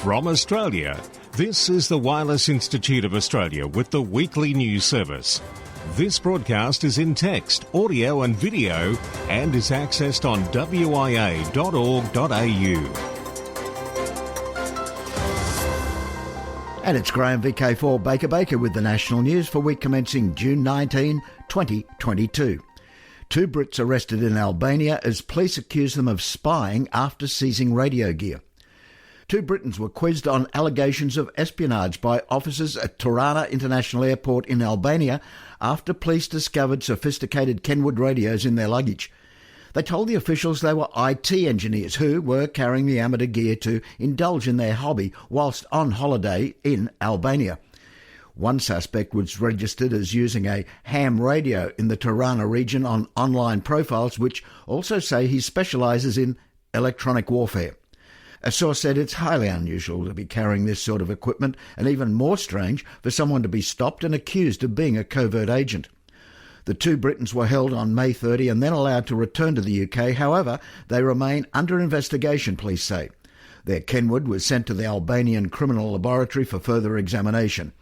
From Australia, this is the Wireless Institute of Australia with the weekly news service. This broadcast is in text, audio and video and is accessed on WIA.org.au. And it's Graham VK4 Baker with the national news for week commencing June 19, 2022. 2 Brits arrested in Albania as police accuse them of spying after seizing radio gear. 2 Britons were quizzed on allegations of espionage by officers at Tirana International Airport in Albania after police discovered sophisticated Kenwood radios in their luggage. They told the officials they were IT engineers who were carrying the amateur gear to indulge in their hobby whilst on holiday in Albania. One suspect was registered as using a ham radio in the Tirana region on online profiles, which also say he specialises in electronic warfare. A source said it's highly unusual to be carrying this sort of equipment and even more strange for someone to be stopped and accused of being a covert agent. The 2 Britons were held on May 30 and then allowed to return to the UK. However, they remain under investigation, police say. Their Kenwood was sent to the Albanian Criminal Laboratory for further examination.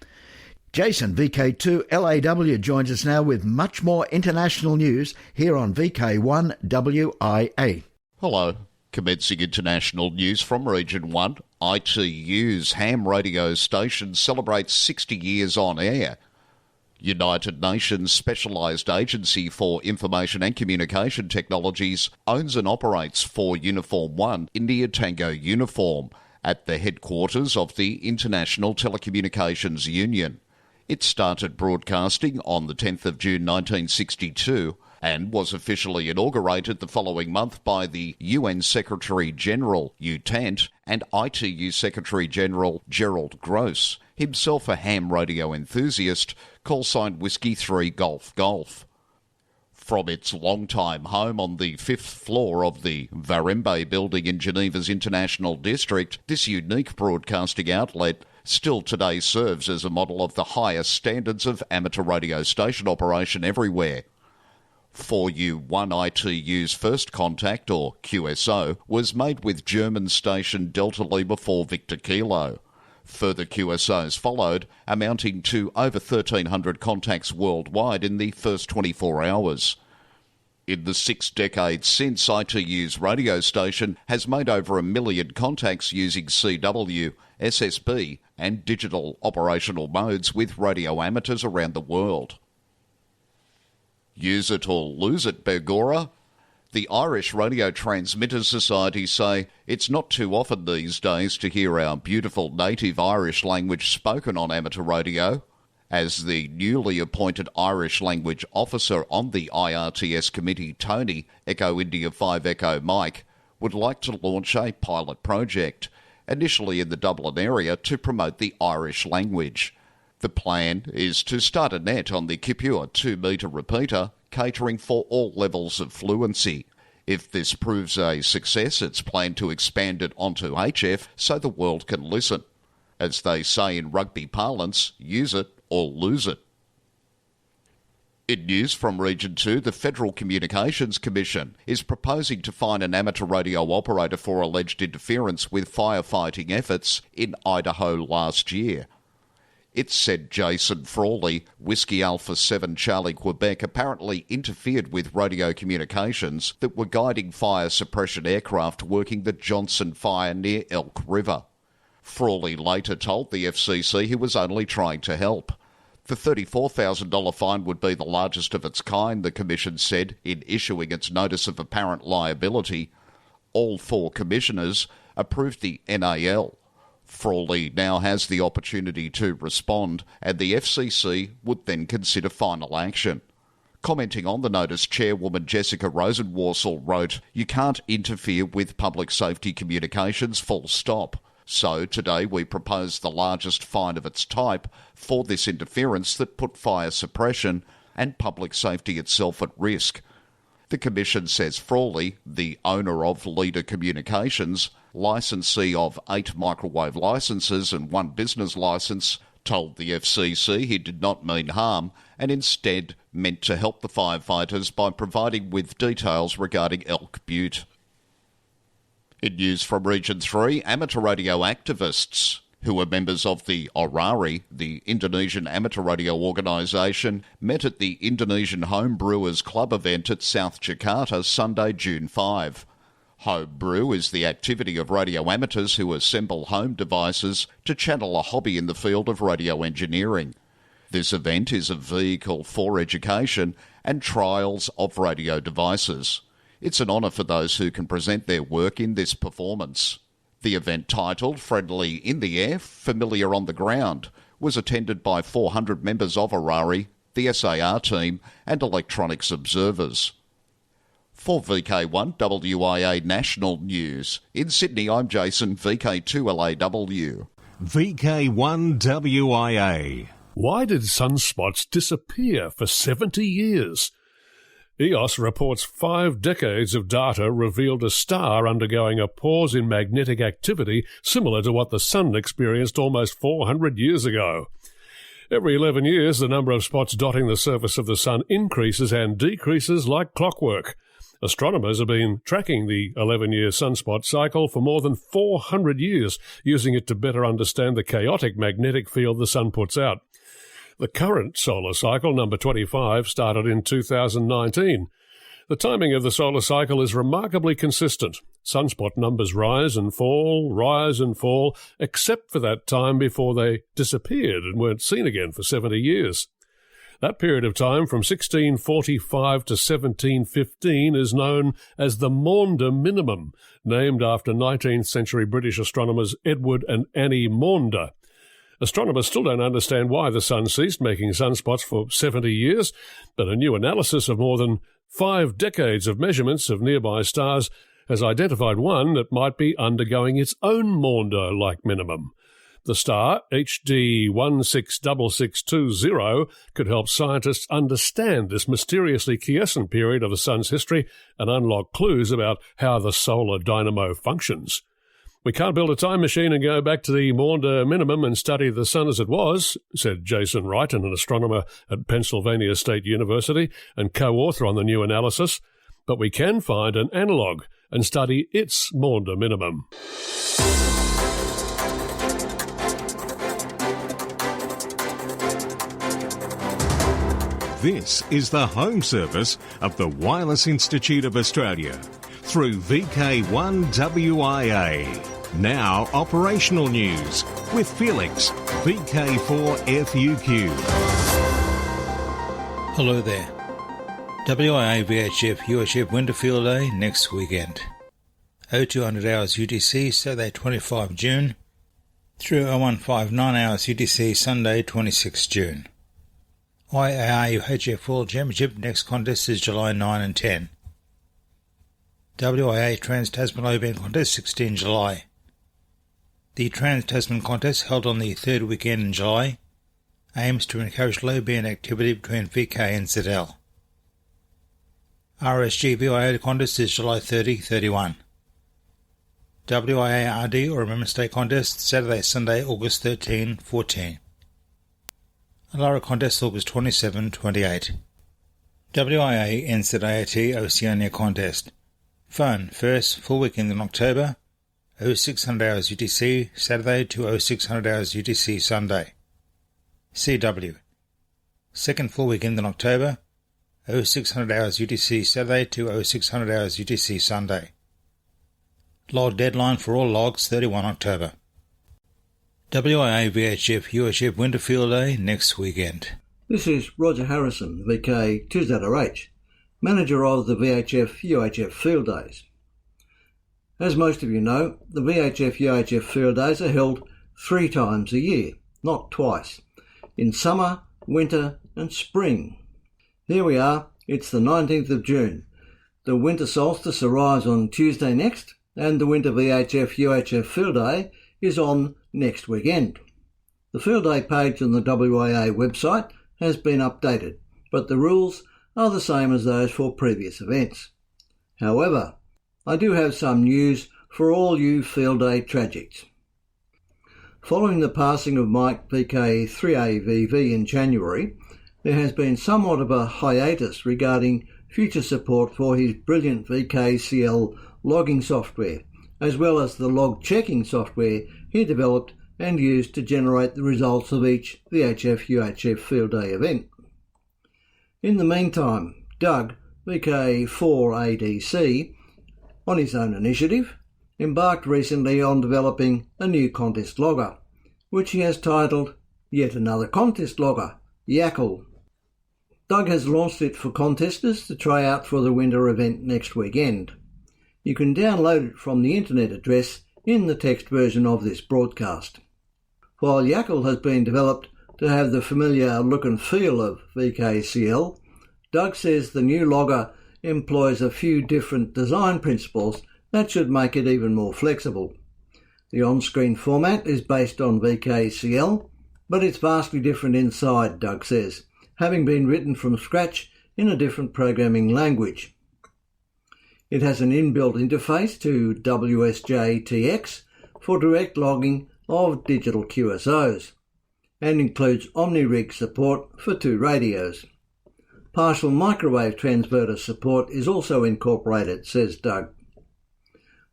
Jason, VK2LAW, joins us now with much more international news here on VK1WIA. Hello. Commencing international news from Region 1, ITU's ham radio station celebrates 60 years on air. United Nations Specialised Agency for Information and Communication Technologies owns and operates 4 Uniform 1 India Tango uniform at the headquarters of the International Telecommunications Union. It started broadcasting on the 10th of June 1962 and was officially inaugurated the following month by the UN Secretary-General, UTANT, and ITU Secretary-General Gerald Gross, himself a ham radio enthusiast, callsign Whiskey 3 Golf Golf. From its long-time home on the 5th floor of the Varembe building in Geneva's International District, this unique broadcasting outlet still today serves as a model of the highest standards of amateur radio station operation everywhere. 4U1 ITU's first contact, or QSO, was made with German station Delta Lima 4 Victor Kilo. Further QSOs followed, amounting to over 1,300 contacts worldwide in the first 24 hours. In the 6 decades since, ITU's radio station has made over 1 million contacts using CW, SSB and digital operational modes with radio amateurs around the world. Use it or lose it, Begora. The Irish Radio Transmitters Society say it's not too often these days to hear our beautiful native Irish language spoken on amateur radio. As the newly appointed Irish language officer on the IRTS committee, Tony, Echo India 5 Echo Mike, would like to launch a pilot project, initially in the Dublin area, to promote the Irish language. The plan is to start a net on the Kipua 2-metre repeater, catering for all levels of fluency. If this proves a success, it's planned to expand it onto HF so the world can listen. As they say in rugby parlance, use it or lose it. In news from Region 2, the Federal Communications Commission is proposing to fine an amateur radio operator for alleged interference with firefighting efforts in Idaho last year. It said Jason Frawley, Whiskey Alpha 7 Charlie Quebec, apparently interfered with radio communications that were guiding fire suppression aircraft working the Johnson Fire near Elk River. Frawley later told the FCC he was only trying to help. The $34,000 fine would be the largest of its kind, the Commission said in issuing its notice of apparent liability. All 4 commissioners approved the NAL. Frawley now has the opportunity to respond, and the FCC would then consider final action. Commenting on the notice, Chairwoman Jessica Rosenworcel wrote, "You can't interfere with public safety communications, full stop. So today we propose the largest fine of its type for this interference that put fire suppression and public safety itself at risk." The Commission says Frawley, the owner of Leader Communications, licensee of 8 microwave licences and 1 business licence, told the FCC he did not mean harm and instead meant to help the firefighters by providing with details regarding Elk Butte. In news from Region 3, amateur radio activists who are members of the ORARI, the Indonesian Amateur Radio Organisation, met at the Indonesian Home Brewers Club event at South Jakarta Sunday, June 5. Home brew is the activity of radio amateurs who assemble home devices to channel a hobby in the field of radio engineering. This event is a vehicle for education and trials of radio devices. It's an honour for those who can present their work in this performance. The event, titled Friendly in the Air, Familiar on the Ground, was attended by 400 members of ORARI, the SAR team and electronics observers. For VK1WIA National News, in Sydney I'm Jason, VK2LAW. VK1WIA. Why did sunspots disappear for 70 years? EOS reports 5 decades of data revealed a star undergoing a pause in magnetic activity similar to what the Sun experienced almost 400 years ago. Every 11 years, the number of spots dotting the surface of the Sun increases and decreases like clockwork. Astronomers have been tracking the 11-year sunspot cycle for more than 400 years, using it to better understand the chaotic magnetic field the Sun puts out. The current solar cycle, number 25, started in 2019. The timing of the solar cycle is remarkably consistent. Sunspot numbers rise and fall, except for that time before they disappeared and weren't seen again for 70 years. That period of time, from 1645 to 1715, is known as the Maunder Minimum, named after 19th century British astronomers Edward and Annie Maunder. Astronomers still don't understand why the Sun ceased making sunspots for 70 years, but a new analysis of more than 5 decades of measurements of nearby stars has identified one that might be undergoing its own Maunder-like minimum. The star, HD 166620, could help scientists understand this mysteriously quiescent period of the Sun's history and unlock clues about how the solar dynamo functions. We can't build a time machine and go back to the Maunder minimum and study the Sun as it was, said Jason Wright, an astronomer at Pennsylvania State University and co-author on the new analysis. But we can find an analogue and study its Maunder minimum. This is the home service of the Wireless Institute of Australia through VK1WIA. Now operational news with Felix, VK4FUQ. Hello there. WIA VHF UHF Winter Field Day next weekend. 0200 hours UTC Saturday 25 June through 0159 hours UTC Sunday 26 June. IAR UHF World Championship next contest is July 9 and 10. WIA Trans-Tasman Low Band Contest 16 July. The Trans-Tasman Contest, held on the third weekend in July, aims to encourage low band activity between VK and ZL. RSG VIA Contest is July 30-31. WIA RD or Remembrance Day Contest Saturday-Sunday August 13-14. Alara Contest August 27-28. WIA NZAAT Oceania Contest. Phone first full weekend in October, 0600 hours UTC Saturday to 0600 hours UTC Sunday. CW. Second full weekend in October, 0600 hours UTC Saturday to 0600 hours UTC Sunday. Log deadline for all logs 31 October. WIA VHF UHF Winter Field Day next weekend. This is Roger Harrison, VK2ZRH, manager of the VHF UHF Field Days. As most of you know, the VHF UHF Field Days are held 3 times a year, not twice, in summer, winter and spring. Here we are, it's the 19th of June. The winter solstice arrives on Tuesday next, and the winter VHF UHF Field Day is on next weekend. The Field Day page on the WIA website has been updated, but the rules are the same as those for previous events. However, I do have some news for all you Field Day tragics. Following the passing of Mike VK3AVV in January, there has been somewhat of a hiatus regarding future support for his brilliant VKCL logging software, as well as the log checking software he developed and used to generate the results of each VHF-UHF field day event. In the meantime, Doug, VK4ADC, on his own initiative, embarked recently on developing a new contest logger, which he has titled Yet Another Contest Logger, YACL. Doug has launched it for contesters to try out for the winter event next weekend. You can download it from the internet address in the text version of this broadcast. While YACL has been developed to have the familiar look and feel of VKCL, Doug says the new logger employs a few different design principles that should make it even more flexible. The on-screen format is based on VKCL, but it's vastly different inside, Doug says, having been written from scratch in a different programming language. It has an inbuilt interface to WSJ-TX for direct logging of digital QSOs, and includes OmniRig support for 2 radios. Partial microwave transverter support is also incorporated, says Doug.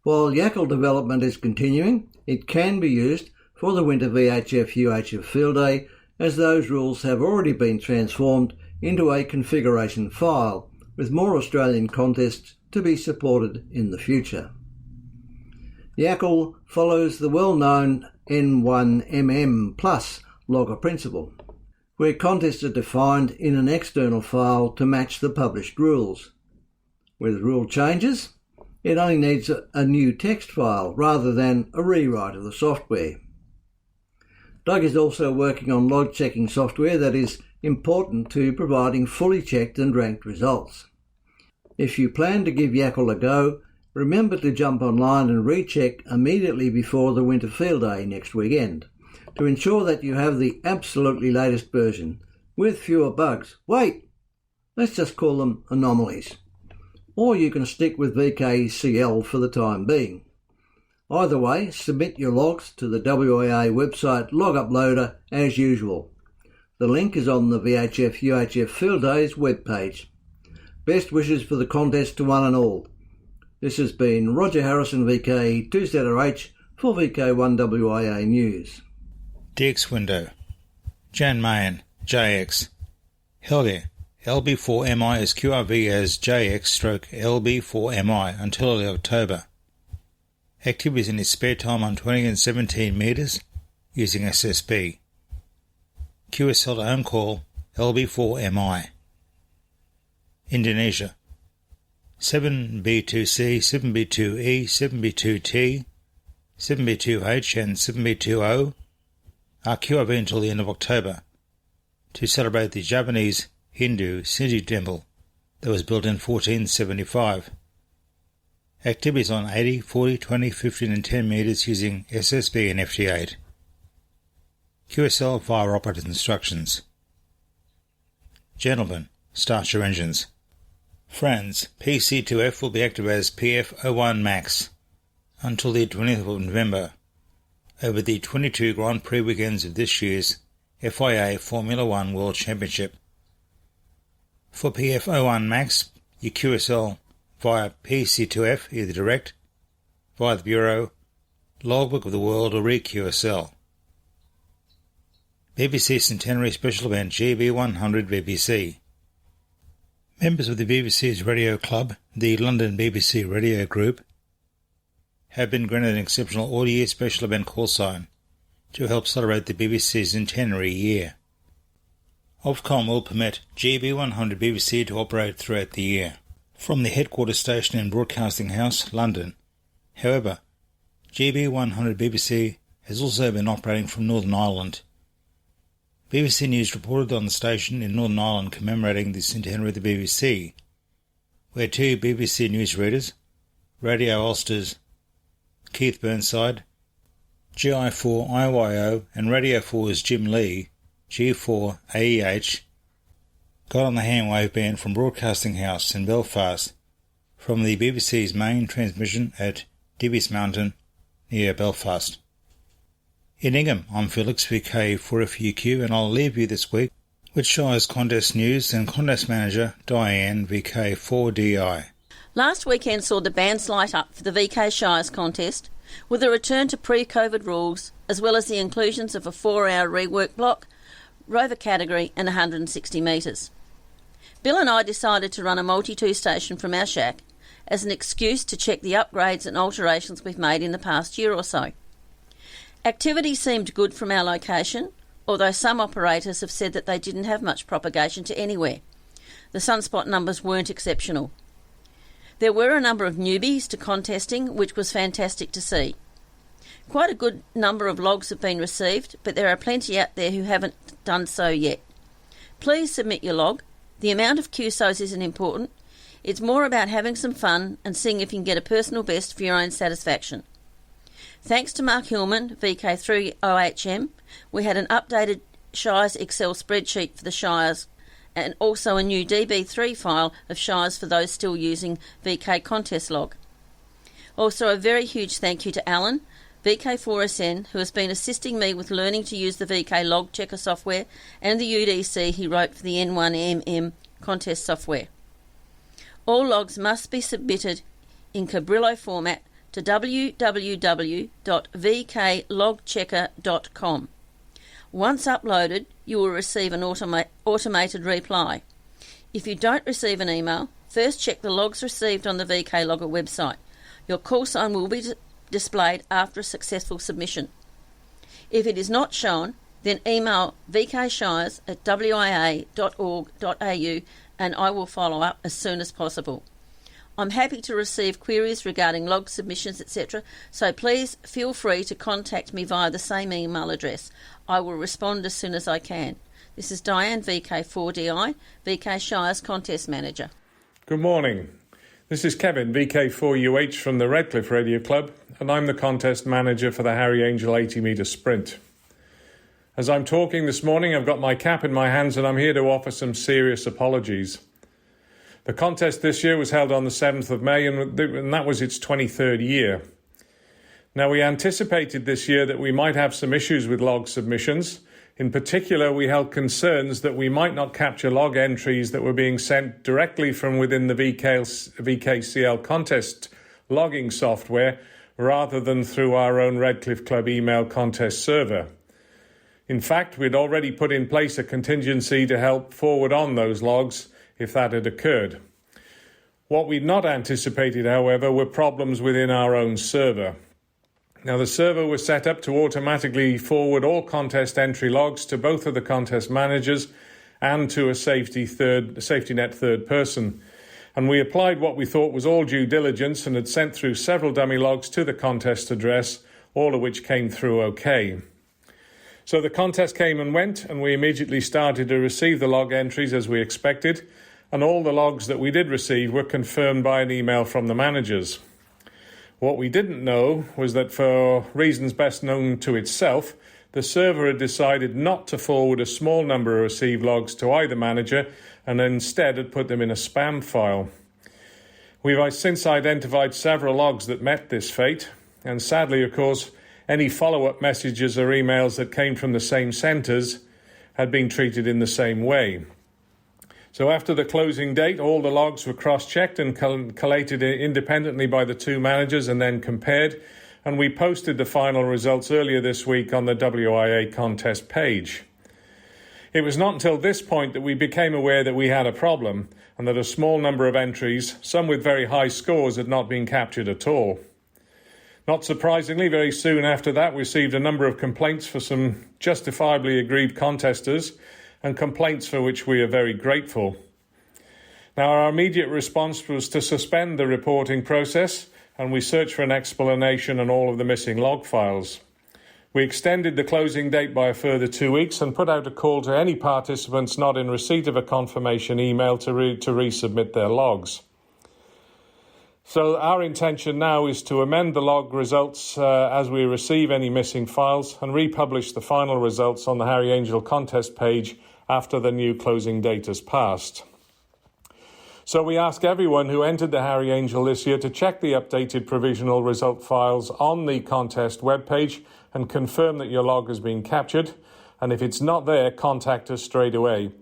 While YACL development is continuing, it can be used for the winter VHF-UHF field day, as those rules have already been transformed into a configuration file, with more Australian contests to be supported in the future. YACL follows the well-known N1MM Plus logger principle, where contests are defined in an external file to match the published rules. With rule changes, it only needs a new text file rather than a rewrite of the software. Doug is also working on log checking software that is important to providing fully checked and ranked results. If you plan to give YACL a go, remember to jump online and recheck immediately before the winter field day next weekend to ensure that you have the absolutely latest version with fewer bugs. Wait, let's just call them anomalies. Or you can stick with VKCL for the time being. Either way, submit your logs to the WIA website log uploader as usual. The link is on the VHF-UHF Field Days webpage. Best wishes for the contest to one and all. This has been Roger Harrison, VK2ZRH, for VK1WIA News. DX window. Jan Mayen, JX. Helge, LB4MI is QRV as JX/LB4MI until early October. Activities in his spare time on 20 and 17 metres using SSB. QSL to home call LB4MI. Indonesia. 7B2C, 7B2E, 7B2T, 7B2H and 7B2O are QRV until the end of October to celebrate the Japanese Hindu Shinto temple that was built in 1475. Activities on 80, 40, 20, 15 and 10 metres using SSB and FT8. QSL fire operator's instructions. Gentlemen, start your engines. France, PC2F will be active as PF01 Max until the 20th of November over the 22 Grand Prix weekends of this year's FIA Formula 1 World Championship. For PF01 Max, your QSL via PC2F, either direct, via the Bureau, Logbook of the World or ReQSL. BBC Centenary Special Event GB100 BBC. Members of the BBC's Radio Club, the London BBC Radio Group, have been granted an exceptional all-year special event call sign to help celebrate the BBC's centenary year. Ofcom will permit GB100 BBC to operate throughout the year from the headquarters station in Broadcasting House, London. However, GB100 BBC has also been operating from Northern Ireland. BBC News reported on the station in Northern Ireland commemorating the centenary of the BBC, where 2 BBC News readers, Radio Ulster's Keith Burnside, GI4IYO and Radio 4's Jim Lee, G4AEH, got on the handwave band from Broadcasting House in Belfast from the BBC's main transmission at Divis Mountain near Belfast. In Ingham, I'm Felix, VK4FUQ, and I'll leave you this week with Shire's contest news and contest manager Diane, VK4DI. Last weekend saw the bands light up for the VK Shires contest, with a return to pre-COVID rules, as well as the inclusions of a 4-hour rework block, rover category and 160 metres. Bill and I decided to run a multi-two station from our shack as an excuse to check the upgrades and alterations we've made in the past year or so. Activity seemed good from our location, although some operators have said that they didn't have much propagation to anywhere. The sunspot numbers weren't exceptional. There were a number of newbies to contesting, which was fantastic to see. Quite a good number of logs have been received, but there are plenty out there who haven't done so yet. Please submit your log. The amount of QSOs isn't important. It's more about having some fun and seeing if you can get a personal best for your own satisfaction. Thanks to Mark Hillman, VK1WIA, we had an updated Shires Excel spreadsheet for the Shires and also a new DB3 file of Shires for those still using VK Contest Log. Also a very huge thank you to Alan, VK4SN, who has been assisting me with learning to use the VK Log Checker software and the UDC he wrote for the N1MM contest software. All logs must be submitted in Cabrillo format to www.vklogchecker.com. Once uploaded, you will receive an automated reply. If you don't receive an email, first check the logs received on the VK Logger website. Your call sign will be displayed after a successful submission. If it is not shown, then email vkshires@wia.org.au and I will follow up as soon as possible. I'm happy to receive queries regarding log submissions, etc., so please feel free to contact me via the same email address. I will respond as soon as I can. This is Diane, VK4DI, VK Shires Contest Manager. Good morning. This is Kevin, VK4UH from the Redcliffe Radio Club, and I'm the Contest Manager for the Harry Angel 80-metre sprint. As I'm talking this morning, I've got my cap in my hands and I'm here to offer some serious apologies. The contest this year was held on the 7th of May and that was its 23rd year. Now, we anticipated this year that we might have some issues with log submissions. In particular, we held concerns that we might not capture log entries that were being sent directly from within the VKCL contest logging software rather than through our own Redcliffe Club email contest server. In fact, we'd already put in place a contingency to help forward on those logs if that had occurred. What we'd not anticipated, however, were problems within our own server. Now, the server was set up to automatically forward all contest entry logs to both of the contest managers and to a safety net third person. And we applied what we thought was all due diligence and had sent through several dummy logs to the contest address, all of which came through okay. So the contest came and went, and we immediately started to receive the log entries as we expected, and all the logs that we did receive were confirmed by an email from the managers. What we didn't know was that for reasons best known to itself, the server had decided not to forward a small number of received logs to either manager and instead had put them in a spam file. We've since identified several logs that met this fate, and sadly, of course, any follow-up messages or emails that came from the same centres had been treated in the same way. So after the closing date, all the logs were cross-checked and collated independently by the two managers and then compared, and we posted the final results earlier this week on the WIA contest page. It was not until this point that we became aware that we had a problem and that a small number of entries, some with very high scores, had not been captured at all. Not surprisingly, very soon after that, we received a number of complaints for some justifiably aggrieved contesters, and complaints for which we are very grateful. Now, our immediate response was to suspend the reporting process, and we searched for an explanation on all of the missing log files. We extended the closing date by a further 2 weeks and put out a call to any participants not in receipt of a confirmation email to resubmit their logs. So our intention now is to amend the log results as we receive any missing files and republish the final results on the Harry Angel contest page after the new closing date has passed. So we ask everyone who entered the Harry Angel this year to check the updated provisional result files on the contest webpage and confirm that your log has been captured. And if it's not there, contact us straight away.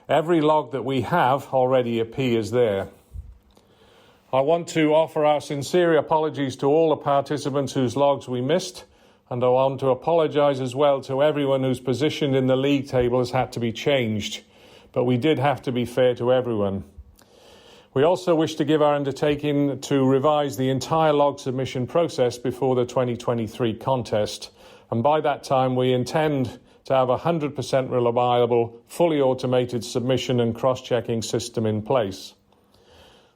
Every log that we have already appears there. I want to offer our sincere apologies to all the participants whose logs we missed, and I want to apologise as well to everyone whose position in the league table has had to be changed. But we did have to be fair to everyone. We also wish to give our undertaking to revise the entire log submission process before the 2023 contest, and by that time we intend to have a 100% reliable, fully automated submission and cross-checking system in place.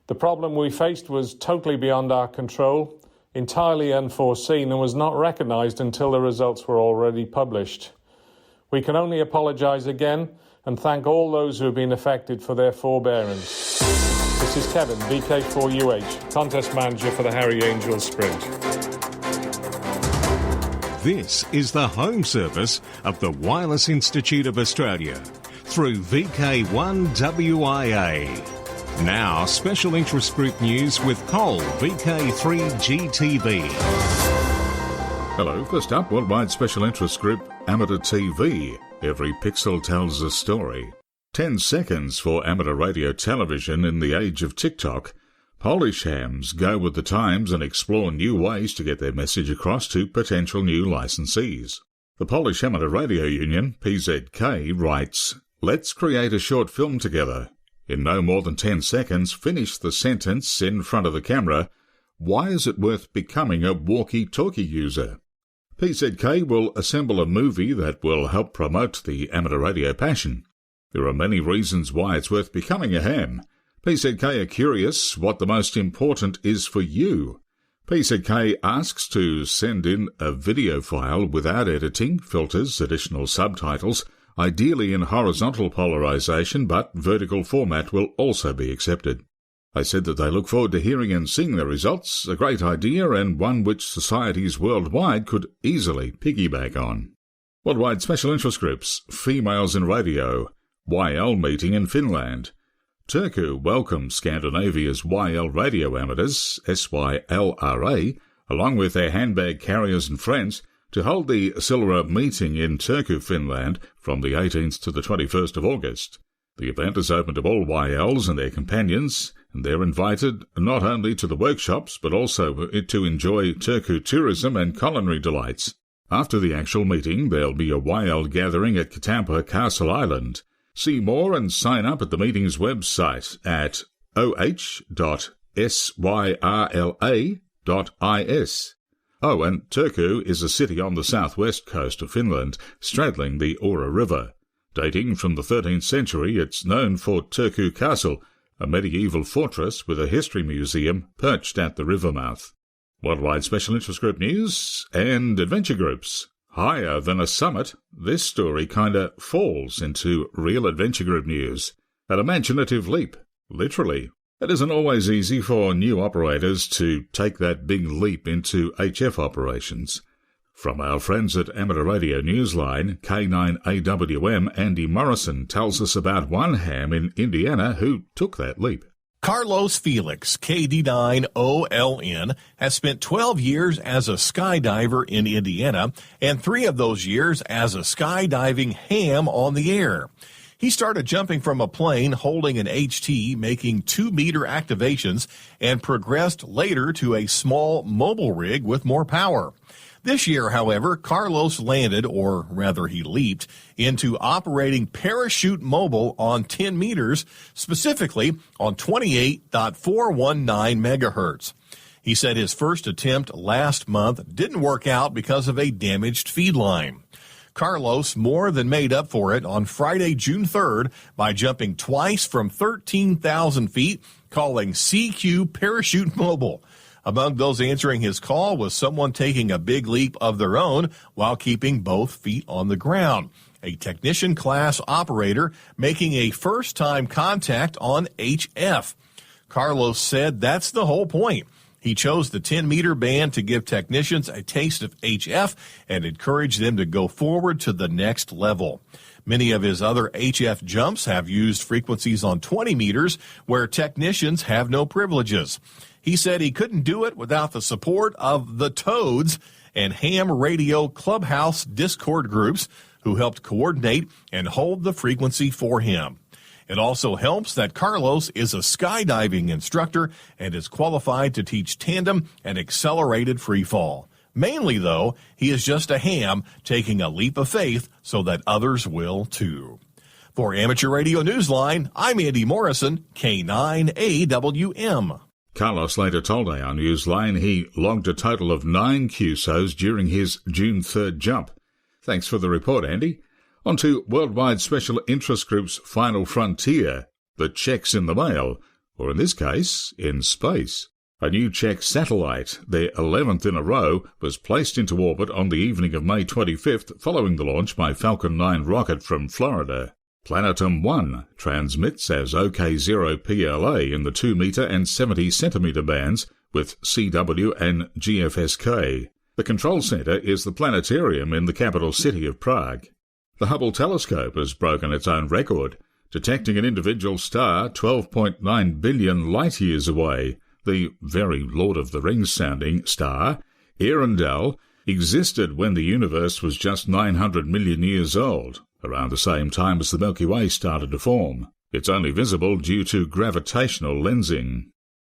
The problem we faced was totally beyond our control, entirely unforeseen, and was not recognised until the results were already published. We can only apologise again and thank all those who have been affected for their forbearance. This is Kevin, VK1WIA, Contest Manager for the Harry Angel Sprint. This is the home service of the Wireless Institute of Australia through VK1WIA. Now, special interest group news with Cole, VK3GTV. Hello, first up, worldwide special interest group Amateur TV. Every pixel tells a story. 10 seconds for amateur radio television in the age of TikTok. Polish hams go with the times and explore new ways to get their message across to potential new licensees. The Polish Amateur Radio Union, PZK, writes, "Let's create a short film together. In no more than 10 seconds, finish the sentence in front of the camera. Why is it worth becoming a walkie-talkie user?" PZK will assemble a movie that will help promote the amateur radio passion. There are many reasons why it's worth becoming a ham. PZK are curious what the most important is for you. PZK asks to send in a video file without editing, filters, additional subtitles, ideally in horizontal polarization, but vertical format will also be accepted. They said that they look forward to hearing and seeing the results, a great idea and one which societies worldwide could easily piggyback on. Worldwide special interest groups, Females in Radio, YL meeting in Finland. Turku welcomes Scandinavia's YL radio amateurs, SYLRA, along with their handbag carriers and friends, to hold the Silra meeting in Turku, Finland, from the 18th to the 21st of August. The event is open to all YLs and their companions, and they're invited not only to the workshops, but also to enjoy Turku tourism and culinary delights. After the actual meeting, there'll be a YL gathering at Katampa Castle Island. See more and sign up at the meeting's website at oh.syrla.is. Oh, and Turku is a city on the southwest coast of Finland, straddling the Ora River. Dating from the 13th century, it's known for Turku Castle, a medieval fortress with a history museum perched at the river mouth. Worldwide Special Interest Group news and adventure groups. Higher than a summit, this story kinda falls into real adventure group news. An imaginative leap, literally. It isn't always easy for new operators to take that big leap into HF operations. From our friends at Amateur Radio Newsline, K9AWM Andy Morrison tells us about one ham in Indiana who took that leap. Carlos Felix, KD9OLN, has spent 12 years as a skydiver in Indiana and 3 of those years as a skydiving ham on the air. He started jumping from a plane holding an HT, making 2-meter activations, and progressed later to a small mobile rig with more power. This year, however, Carlos landed, or rather he leaped, into operating parachute mobile on 10 meters, specifically on 28.419 megahertz. He said his first attempt last month didn't work out because of a damaged feed line. Carlos more than made up for it on Friday, June 3rd, by jumping twice from 13,000 feet, calling CQ Parachute Mobile. Among those answering his call was someone taking a big leap of their own while keeping both feet on the ground. A technician class operator making a first-time contact on HF. Carlos said that's the whole point. He chose the 10-meter band to give technicians a taste of HF and encourage them to go forward to the next level. Many of his other HF jumps have used frequencies on 20 meters where technicians have no privileges. He said he couldn't do it without the support of the Toads and Ham Radio Clubhouse Discord groups who helped coordinate and hold the frequency for him. It also helps that Carlos is a skydiving instructor and is qualified to teach tandem and accelerated free fall. Mainly, though, he is just a ham taking a leap of faith so that others will too. For Amateur Radio Newsline, I'm Andy Morrison, K9AWM. Carlos later told AR Newsline he logged a total of 9 QSOs during his June 3rd jump. Thanks for the report, Andy. On to Worldwide Special Interest Group's final frontier, the checks in the mail, or in this case, in space. A new Czech satellite, their 11th in a row, was placed into orbit on the evening of May 25th following the launch by Falcon 9 rocket from Florida. Planetum 1 transmits as OK0PLA in the 2-metre and 70-centimetre bands with CW and GFSK. The control centre is the planetarium in the capital city of Prague. The Hubble telescope has broken its own record, detecting an individual star 12.9 billion light-years away. The very Lord of the Rings-sounding star, Earendel, existed when the universe was just 900 million years old, around the same time as the Milky Way started to form. It's only visible due to gravitational lensing.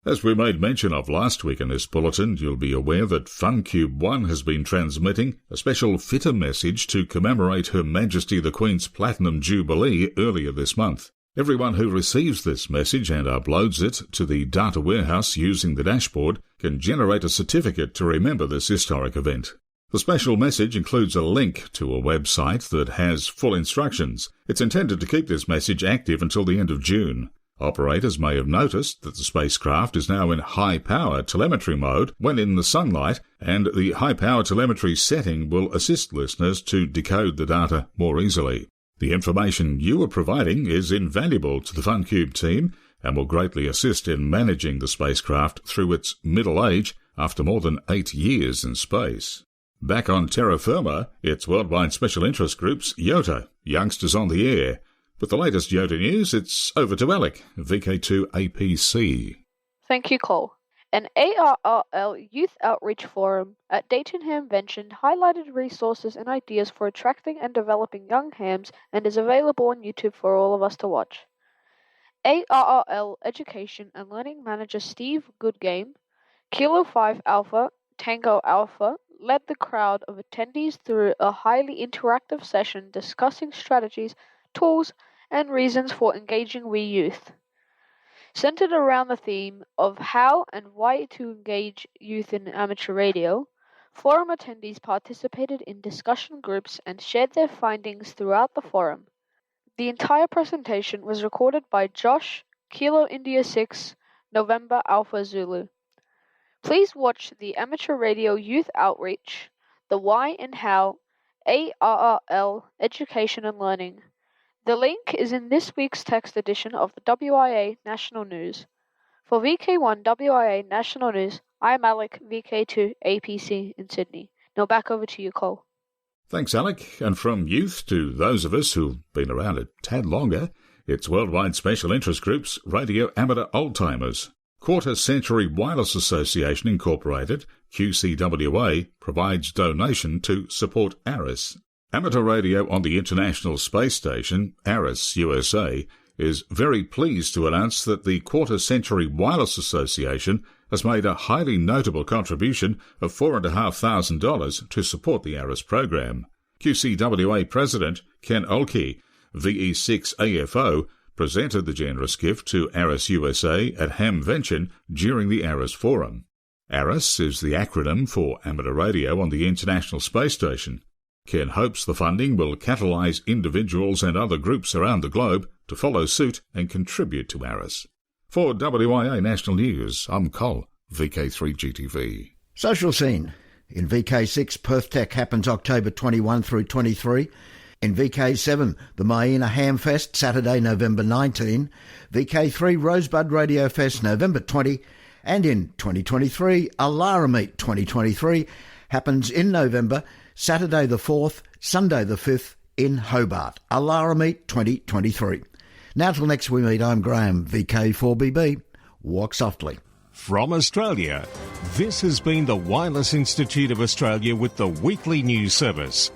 As we made mention of last week in this bulletin, you'll be aware that FunCube 1 has been transmitting a special fitter message to commemorate Her Majesty the Queen's Platinum Jubilee earlier this month. Everyone who receives this message and uploads it to the data warehouse using the dashboard can generate a certificate to remember this historic event. The special message includes a link to a website that has full instructions. It's intended to keep this message active until the end of June. Operators may have noticed that the spacecraft is now in high-power telemetry mode when in the sunlight, and the high-power telemetry setting will assist listeners to decode the data more easily. The information you are providing is invaluable to the FunCube team and will greatly assist in managing the spacecraft through its middle age after more than 8 years in space. Back on terra firma, it's Worldwide Special Interest Group's YOTA, Youngsters on the Air. With the latest YOTA news, it's over to Alec, VK2APC. Thank you, Cole. An ARRL Youth Outreach Forum at Dayton Hamvention highlighted resources and ideas for attracting and developing young hams and is available on YouTube for all of us to watch. ARRL Education and Learning Manager Steve Goodgame, Kilo 5 Alpha, Tango Alpha, led the crowd of attendees through a highly interactive session discussing strategies, tools, and reasons for engaging WIA youth. Centered around the theme of how and why to engage youth in amateur radio, forum attendees participated in discussion groups and shared their findings throughout the forum. The entire presentation was recorded by Josh, Kilo India 6, November Alpha Zulu. Please watch the Amateur Radio Youth Outreach, the Why and How, ARRL Education and Learning. The link is in this week's text edition of the WIA National News. For VK1WIA National News, I'm Alec, VK2APC in Sydney. Now back over to you, Cole. Thanks, Alec. And from youth to those of us who've been around a tad longer, it's Worldwide Special Interest Group's Radio Amateur Old-Timers. Quarter Century Wireless Association Incorporated, QCWA, provides donation to support ARIS. Amateur radio on the International Space Station, ARIS USA, is very pleased to announce that the Quarter Century Wireless Association has made a highly notable contribution of $4,500 to support the ARIS program. QCWA President Ken Olkey, VE6AFO, presented the generous gift to ARIS USA at Hamvention during the ARIS Forum. ARIS is the acronym for Amateur Radio on the International Space Station. Ken hopes the funding will catalyse individuals and other groups around the globe to follow suit and contribute to ARIS. For WIA National News, I'm Cole, VK3GTV. Social scene. In VK6, Perth Tech happens October 21 through 23. In VK7, the Maina Hamfest, Saturday, November 19. VK3, Rosebud Radio Fest, November 20. And in 2023, Alara Meet 2023 happens in November, Saturday the 4th, Sunday the 5th in Hobart. Alara Meet 2023. Now till next we meet, I'm Graham, VK4BB. Walk softly. From Australia, this has been the Wireless Institute of Australia with the weekly news service.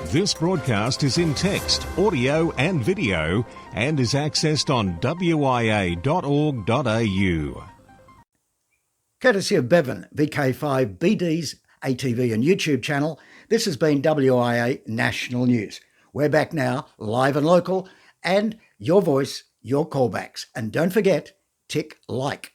This broadcast is in text, audio and video and is accessed on wia.org.au. Courtesy of Bevan, VK1WIA's ATV and YouTube channel, this has been WIA National News. We're back now, live and local, and your voice, your callbacks. And don't forget, tick like.